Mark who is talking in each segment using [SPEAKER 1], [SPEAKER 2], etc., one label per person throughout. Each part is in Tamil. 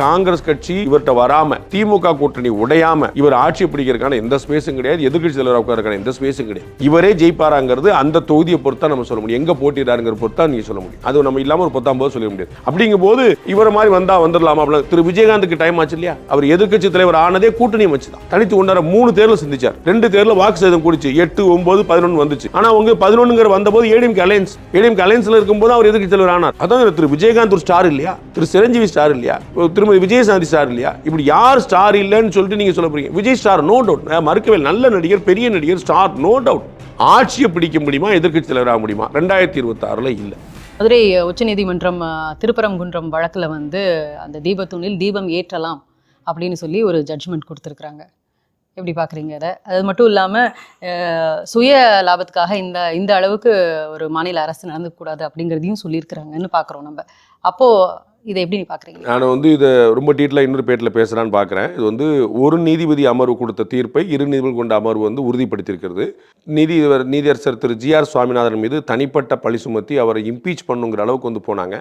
[SPEAKER 1] காங்கிரஸ் கட்சி இவர்கிட்ட வராம திமுக கூட்டணி உடையாம இவர் ஆட்சி பிடிக்கிறதுக்கான எந்த ஸ்பேஸும் கிடையாது, எதிர்கட்சி தலைவராக உட்கார்றதுக்கான எந்த ஸ்பேஸும் கிடையாது. இவரே ஜெயிப்பாராங்கிறது அந்த தொகுதியை பொறுத்தா நம்ம சொல்ல முடியும், எங்க போட்டிடுறாருங்கிற பொறுத்தா நீங்க சொல்ல முடியும். அது நம்ம இல்லாம ஒரு 19 சொல்ல முடியாது. அப்படிங்கும் போது இவர மாதிரி வந்தா வந்துடலாமா? திரு விஜயகாந்துக்கு டைம் ஆச்சு இல்லையா? அவர் எதிர்கட்சி தலைவர் ஆனதே கூட்டணி வச்சுதான். தனித்து கொண்டாட 3 தேர்தல் சிந்திச்சார். 2 தேர்தல் வாக்கு சதவீதம் கூடிச்சு, 8, 9, 11 வந்துச்சு. ஆனா அவங்க 11ங்கிற வந்தபோது ஏடிஎம்கே அலையன்ஸ்ல இருக்கும்போது அவர் எதிர்கட்சி தலைவர் ஆனார். அதான் திரு விஜயகாந்த் ஒரு ஸ்டார் இல்லையா? திரு சிரஞ்சீவி ஸ்டார் இல்லையா? திருமதி விஜயசாந்தி ஸ்டார் இல்லையா? இப்படி யார் ஸ்டார் இல்லன்னு சொல்லிட்டு நீங்க சொல்ல போறீங்க? விஜய் ஸ்டார் நோ டவுட், மறுக்கவே நல்ல நடிகர், பெரிய நடிகர், ஸ்டார் நோ டவுட். ஆட்சியை பிடிக்க முடியுமா, எதிர்க்கட்சி தலைவராக முடியுமா? 2026 இல்ல.
[SPEAKER 2] மதுரை உச்சநீதிமன்றம் திருப்பரங்குன்றம் வழக்குல அந்த தீபத்தூணில் தீபம் ஏற்றலாம் அப்படின்னு சொல்லி ஒரு ஜட்ஜ்மெண்ட் கொடுத்துருக்குறாங்க. எப்படி பார்க்குறீங்க அதை? அது மட்டும் இல்லாமல் சுய லாபத்துக்காக இந்த அளவுக்கு ஒரு மாநில அரசு நடந்துக்கூடாது அப்படிங்கிறதையும் சொல்லியிருக்கிறாங்கன்னு பார்க்குறோம் நம்ம. அப்போது இதை எப்படி பார்க்குறீங்க?
[SPEAKER 1] நான் இதை ரொம்ப டீட்டெயிலாக இன்னொரு பேட்டில் பேசுகிறான்னு பார்க்குறேன். இது ஒரு நீதிபதி அமர்வு கொடுத்த தீர்ப்பை 2 நீதிபதிகள் கொண்ட அமர்வு உறுதிப்படுத்தியிருக்கிறது. நீதியரசர் திரு GR சுவாமிநாதன் மீது தனிப்பட்ட பழி சுமத்தி அவரை இம்பீச் பண்ணுங்கிற அளவுக்கு போனாங்க.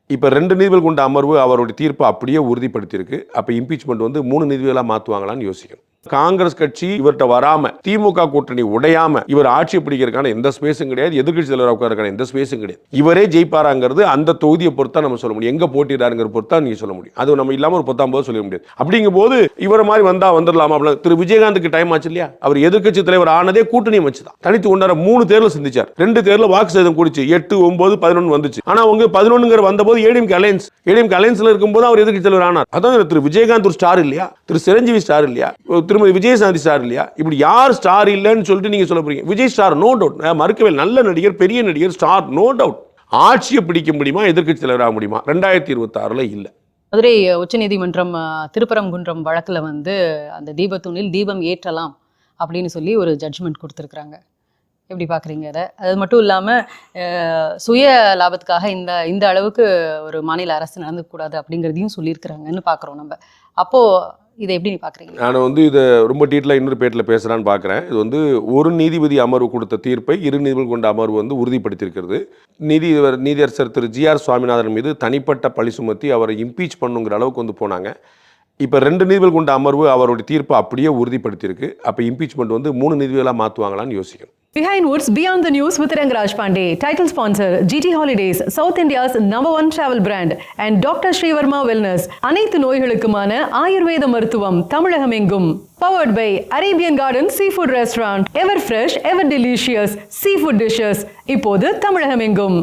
[SPEAKER 1] இப்போ 2 நீதிபதிகள் கொண்ட அமர்வு அவருடைய தீர்ப்பை அப்படியே உறுதிப்படுத்தியிருக்கு. அப்போ இம்பீச்மெண்ட் 3 நீதிபதிகளாக மாற்றுவாங்களான்னு யோசிக்கணும். காங்கிரஸ் கட்சி இவர்கிட்ட வராம திமுக கூட்டணி உடையாம இவர் ஆட்சி பிடிக்கிறதுக்கான எந்த ஸ்பேஸும் கிடையாது, எதிர்கட்சி தலைவராக உட்கார்றதுக்கான எந்த ஸ்பேஸும் கிடையாது. இவரே ஜெயிப்பாராங்கிறது அந்த தொகுதியை பொறுத்தா நம்ம சொல்ல முடியும், எங்க போட்டிடுறாருங்கிற பொறுத்தா நீங்க சொல்ல முடியும். அது நம்ம இல்லாம ஒரு 19 சொல்ல முடியாது. அப்படிங்கும் போது இவர மாதிரி வந்தா வந்துடலாமா? திரு விஜயகாந்துக்கு டைம் ஆச்சு இல்லையா? அவர் எதிர்கட்சி தலைவர் ஆனதே கூட்டணி வச்சுதான். தனித்து கொண்டாட 3 தேர்தல் சிந்திச்சார். 2 தேர்தல் வாக்கு சதவீதம் கூடிச்சு, 8, 9, 11 வந்துச்சு. ஆனா அவங்க 11ங்கிற வந்தபோது ஏடிஎம்கே அலையன்ஸ்ல இருக்கும்போது அவர் எதிர்கட்சி தலைவர் ஆனார். அதான் திரு விஜயகாந்த் ஒரு ஸ்டார் இல்லையா? திரு சிரஞ்சீவி ஸ்டார் இல்லையா? திருமதி விஜயசாந்தி ஸ்டார் இல்லையா? இப்படி யார் ஸ்டார் இல்லன்னு சொல்லிட்டு நீங்க சொல்ல போறீங்க? விஜய் ஸ்டார் நோ டவுட், மறுக்கவே நல்ல நடிகர், பெரிய நடிகர், ஸ்டார் நோ டவுட். ஆட்சியை பிடிக்க முடியுமா, எதிர்க்கட்சி தலைவராக முடியுமா? 2026 இல்ல.
[SPEAKER 2] மதுரை உச்சநீதிமன்றம் திருப்பரங்குன்றம் வழக்குல அந்த தீபத்தூணில் தீபம் ஏற்றலாம் அப்படின்னு சொல்லி ஒரு ஜட்ஜ்மெண்ட் கொடுத்துருக்குறாங்க. எப்படி பார்க்குறீங்க அதை? அது மட்டும் இல்லாமல் சுய லாபத்துக்காக இந்த அளவுக்கு ஒரு மாநில அரசு நடந்துக்கூடாது அப்படிங்கிறதையும் சொல்லியிருக்கிறாங்கன்னு பார்க்குறோம் நம்ம. அப்போது இதை எப்படி பார்க்குறீங்க?
[SPEAKER 1] நான் இதை ரொம்ப டீட்டெயிலாக இன்னொரு பேட்டில் பேசுகிறான்னு பார்க்குறேன். இது ஒரு நீதிபதி அமர்வு கொடுத்த தீர்ப்பை 2 நீதிபதிகள் கொண்ட அமர்வு உறுதிப்படுத்தியிருக்கிறது. நீதியரசர் திரு GR சுவாமிநாதன் மீது தனிப்பட்ட பழி சுமத்தி அவரை இம்பீச் பண்ணுங்கிற அளவுக்கு போனாங்க. இப்போ 2 நீதிபதிகள் கொண்ட அமர்வு அவருடைய தீர்ப்பை அப்படியே உறுதிப்படுத்தியிருக்கு. அப்போ இம்பீச்மெண்ட் 3 நீதிபதிகளாக மாற்றுவாங்களான்னு யோசிக்கணும்.
[SPEAKER 3] Behind Woods Beyond the News with Rangaraj Pandey. Title sponsor GT Holidays, South India's #1 travel brand, and Dr. Srivarma Wellness. அனைத்து நோய்களுக்குமான ஆயுர்வேத மருத்துவம் தமிழகம் எங்கும். Powered by Arabian Garden Seafood Restaurant. Ever fresh, ever delicious seafood dishes. இப்போது தமிழகம் எங்கும்.